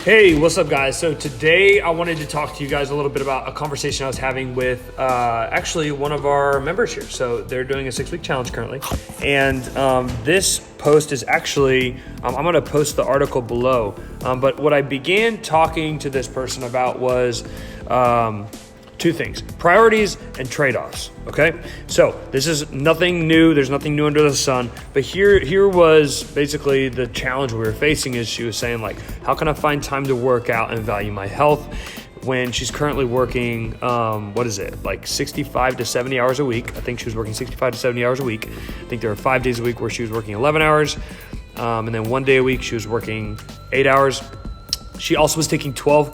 Hey, what's up, guys? So today I wanted to talk to you guys a little bit about a conversation I was having with actually one of our members here. So they're doing a 6-week challenge currently. And this post is actually, I'm going to post the article below. But what I began talking to this person about was two things: priorities and trade-offs. Okay, so this is nothing new. There's nothing new under the sun. But here was basically the challenge we were facing. Is she was saying, like, how can I find time to work out and value my health when she's currently working, like 65 to 70 hours a week. I think she was working 65 to 70 hours a week. I think there were 5 days a week where she was working 11 hours. And then 1 day a week she was working 8 hours. She also was taking 12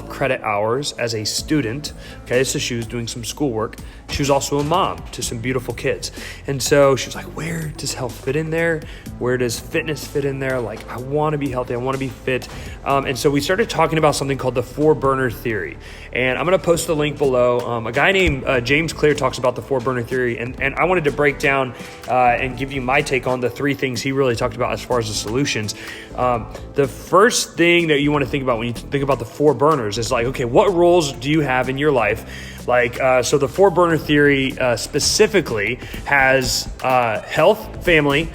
credit hours as a student. Okay, so she was doing some schoolwork. She was also a mom to some beautiful kids. And so she was like, where does health fit in there? Where does fitness fit in there? Like, I want to be healthy. I want to be fit. And so we started talking about something called the 4-burner theory. And I'm going to post the link below. A guy named James Clear talks about the 4-burner theory. And I wanted to break down and give you my take on the 3 things he really talked about as far as the solutions. The first thing that you want to think about when you think about the 4 burners is like, okay, what roles do you have in your life? Like, so the 4-burner theory specifically has health, family,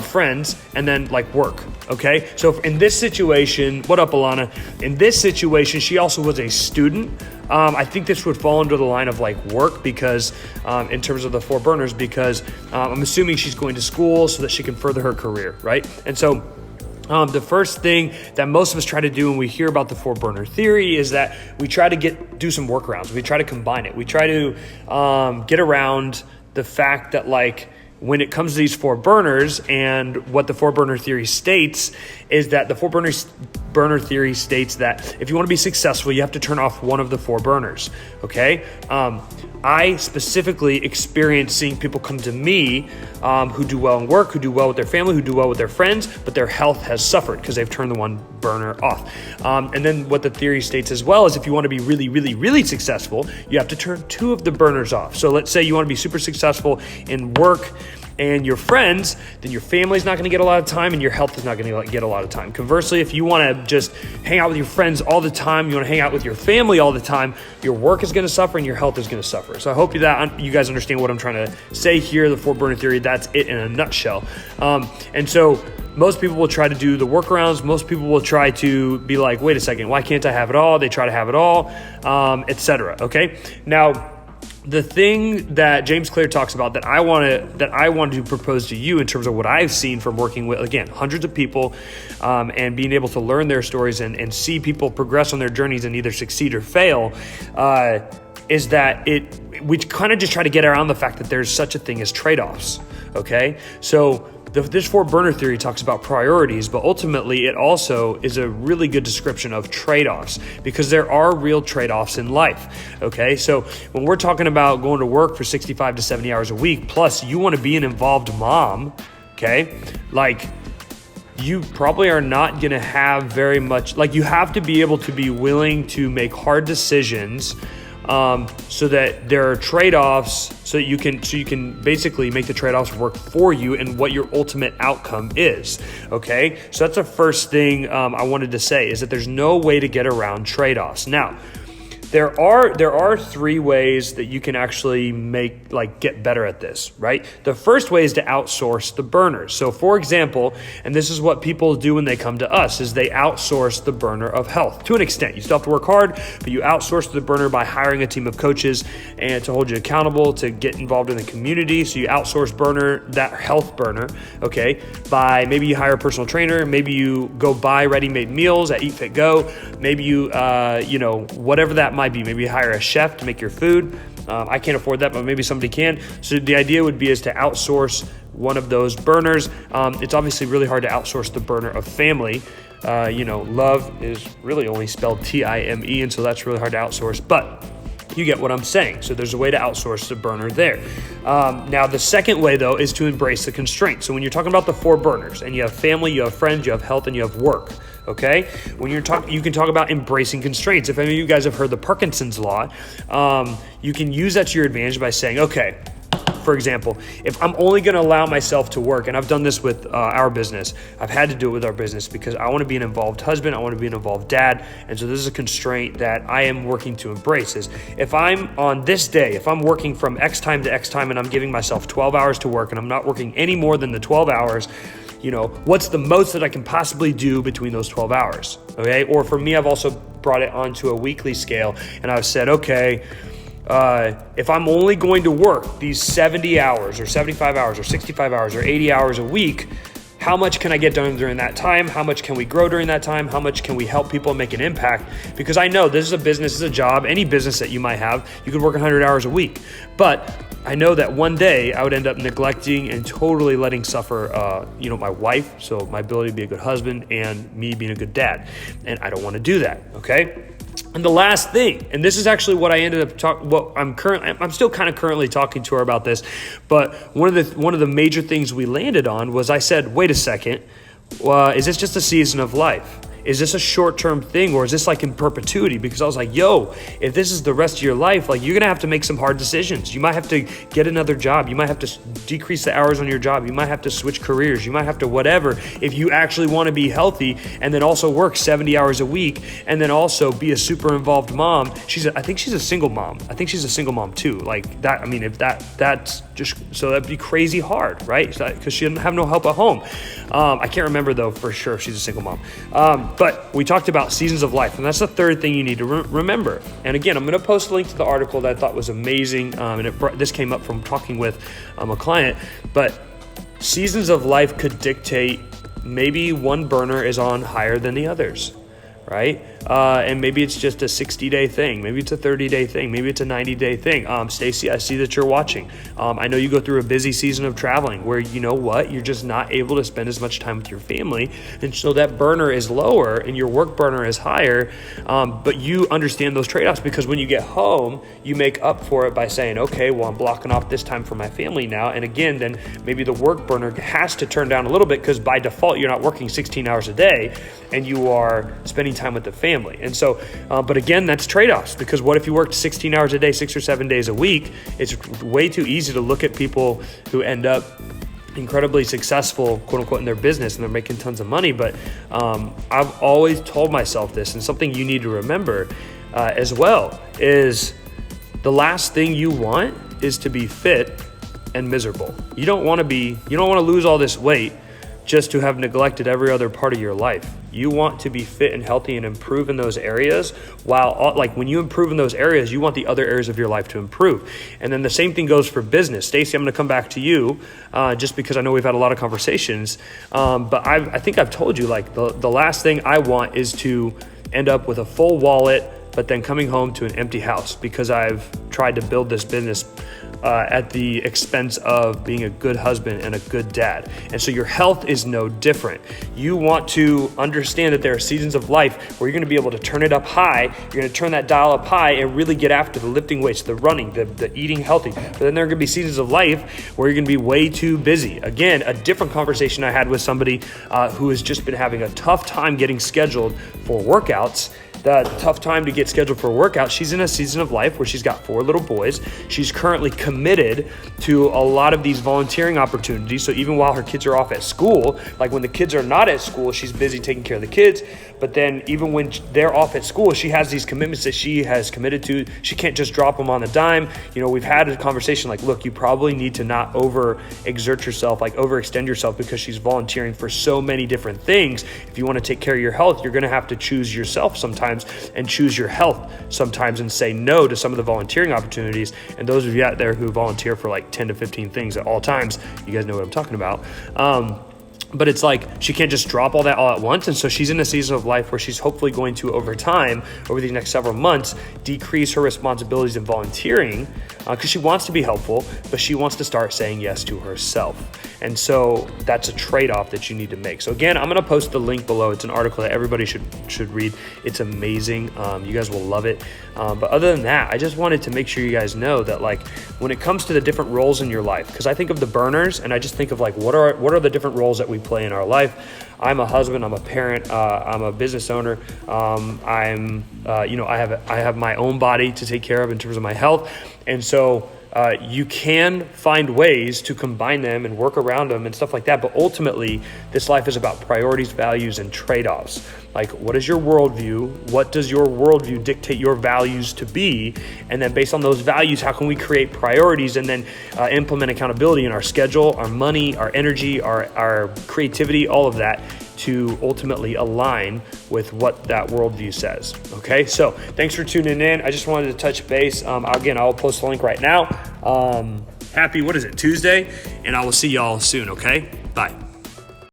friends, and then like work. Okay, so in this situation, what up, Alana? In this situation, she also was a student. I think this would fall under the line of like work because in terms of the 4 burners, because I'm assuming she's going to school so that she can further her career, right? And so the first thing that most of us try to do when we hear about the 4-burner theory is that we try to do some workarounds. We try to combine it. We try to get around the fact that, like, when it comes to these 4 burners and what the 4-burner theory states is that the 4-burner theory states that if you want to be successful, you have to turn off one of the 4 burners. Okay. I specifically experience seeing people come to me who do well in work, who do well with their family, who do well with their friends, but their health has suffered because they've turned the 1 burner off. And then what the theory states as well is if you want to be really, really, really successful, you have to turn 2 of the burners off. So let's say you want to be super successful in work and your friends, then your family's not going to get a lot of time and your health is not going to get a lot of time. Conversely, if you want to just hang out with your friends all the time, you want to hang out with your family all the time, your work is going to suffer and your health is going to suffer. So I hope that you guys understand what I'm trying to say here, the 4-burner theory. That's it in a nutshell. And so most people will try to do the workarounds. Most people will try to be like, wait a second, why can't I have it all? They try to have it all, etc. Okay. Now, the thing that James Clear talks about that I want to propose to you in terms of what I've seen from working with, again, hundreds of people and being able to learn their stories and see people progress on their journeys and either succeed or fail, is that we kind of just try to get around the fact that there's such a thing as trade-offs. Okay, so this 4-burner theory talks about priorities, but ultimately it also is a really good description of trade-offs because there are real trade-offs in life. Okay, so when we're talking about going to work for 65 to 70 hours a week, plus you want to be an involved mom, okay, like you probably are not going to have very much, like you have to be able to be willing to make hard decisions so that there are trade-offs so you can basically make the trade-offs work for you and what your ultimate outcome is. Okay, so that's the first thing I wanted to say is that there's no way to get around trade-offs. Now, there are 3 ways that you can actually get better at this, right? The first way is to outsource the burners. So for example, and this is what people do when they come to us, is they outsource the burner of health to an extent. You still have to work hard, but you outsource the burner by hiring a team of coaches and to hold you accountable, to get involved in the community. So you outsource that health burner, okay, by maybe you hire a personal trainer, maybe you go buy ready-made meals at Eat Fit Go, maybe you, whatever that might be. Maybe you hire a chef to make your food. I can't afford that, but maybe somebody can. So the idea would be is to outsource one of those burners. It's obviously really hard to outsource the burner of family. Love is really only spelled T-I-M-E, and so that's really hard to outsource. But you get what I'm saying. So there's a way to outsource the burner there. Now, the second way, though, is to embrace the constraints. So when you're talking about the 4 burners, and you have family, you have friends, you have health, and you have work, okay? When you can talk about embracing constraints. If any of you guys have heard the Parkinson's law, you can use that to your advantage by saying, okay, for example, if I'm only going to allow myself to work, and I've done this with our business, I've had to do it with our business because I want to be an involved husband, I want to be an involved dad, and so this is a constraint that I am working to embrace. Is if I'm on this day, if I'm working from X time to X time and I'm giving myself 12 hours to work and I'm not working any more than the 12 hours, what's the most that I can possibly do between those 12 hours, okay? Or for me, I've also brought it onto a weekly scale, and I've said, okay, if I'm only going to work these 70 hours or 75 hours or 65 hours or 80 hours a week, how much can I get done during that time? How much can we grow during that time? How much can we help people and make an impact? Because I know this is a business, this is a job, any business that you might have, you could work 100 hours a week. But I know that one day I would end up neglecting and totally letting suffer, my wife, so my ability to be a good husband and me being a good dad. And I don't want to do that, okay? And the last thing, and this is actually what I ended up talking. Well, I'm still kind of currently talking to her about this, but one of the major things we landed on was I said, wait a second, is this just a season of life? Is this a short-term thing, or is this like in perpetuity? Because I was like, if this is the rest of your life, like, you're going to have to make some hard decisions. You might have to get another job. You might have to decrease the hours on your job. You might have to switch careers. You might have to whatever if you actually want to be healthy and then also work 70 hours a week and then also be a super involved mom. I think she's a single mom. I think she's a single mom too. Like that, I mean, if that's just, so that'd be crazy hard, right? Because she didn't have no help at home. I can't remember though for sure if she's a single mom. But we talked about seasons of life, and that's the third thing you need to remember. And again, I'm going to post a link to the article that I thought was amazing, and this came up from talking with a client. But seasons of life could dictate maybe one burner is on higher than the others, right? And maybe it's just a 60-day thing. Maybe it's a 30-day thing. Maybe it's a 90-day thing. Stacy, I see that you're watching. I know you go through a busy season of traveling where, you're just not able to spend as much time with your family. And so that burner is lower and your work burner is higher. But you understand those trade-offs because when you get home, you make up for it by saying, okay, well, I'm blocking off this time for my family now. And again, then maybe the work burner has to turn down a little bit because by default, you're not working 16 hours a day and you are spending time with the family. And so, but again, that's trade-offs because what if you worked 16 hours a day, 6 or 7 days a week? It's way too easy to look at people who end up incredibly successful, quote unquote, in their business and they're making tons of money. But I've always told myself this, and something you need to remember as well is the last thing you want is to be fit and miserable. You don't want to lose all this weight just to have neglected every other part of your life. You want to be fit and healthy and improve in those areas when you improve in those areas, you want the other areas of your life to improve. And then the same thing goes for business. Stacy, I'm going to come back to you just because I know we've had a lot of conversations. But I think I've told you, like, the last thing I want is to end up with a full wallet, but then coming home to an empty house because I've tried to build this business at the expense of being a good husband and a good dad. And so your health is no different. You want to understand that there are seasons of life where you're going to be able to turn it up high. You're going to turn that dial up high and really get after the lifting weights, the running, the eating healthy. But then there are going to be seasons of life where you're going to be way too busy. Again, a different conversation I had with somebody who has just been having a tough time getting scheduled for workouts. The tough time to get scheduled for a workout. She's in a season of life where she's got 4 little boys. She's currently committed to a lot of these volunteering opportunities. So even while her kids are off at school, like when the kids are not at school, she's busy taking care of the kids. But then even when they're off at school, she has these commitments that she has committed to. She can't just drop them on the dime. We've had a conversation like, look, you probably need to not overexert yourself, like overextend yourself because she's volunteering for so many different things. If you want to take care of your health, you're going to have to choose yourself sometimes and choose your health sometimes and say no to some of the volunteering opportunities. And those of you out there who volunteer for like 10 to 15 things at all times, you guys know what I'm talking about. But it's like she can't just drop all that all at once. And so she's in a season of life where she's hopefully going to, over time, over these next several months, decrease her responsibilities in volunteering because she wants to be helpful, but she wants to start saying yes to herself. And so that's a trade-off that you need to make. So again, I'm going to post the link below. It's an article that everybody should read. It's amazing. You guys will love it. But other than that, I just wanted to make sure you guys know that, like, when it comes to the different roles in your life, because I think of the burners and I just think of like, what are the different roles that we play in our life? I'm a husband, I'm a parent, I'm a business owner. I have my own body to take care of in terms of my health. And so you can find ways to combine them and work around them and stuff like that. But ultimately, this life is about priorities, values, and trade-offs. Like, what is your worldview? What does your worldview dictate your values to be? And then based on those values, how can we create priorities and then implement accountability in our schedule, our money, our energy, our creativity, all of that, to ultimately align with what that worldview says. Okay, so thanks for tuning in. I just wanted to touch base. Again, I will post the link right now. Happy, Tuesday? And I will see y'all soon, okay? Bye.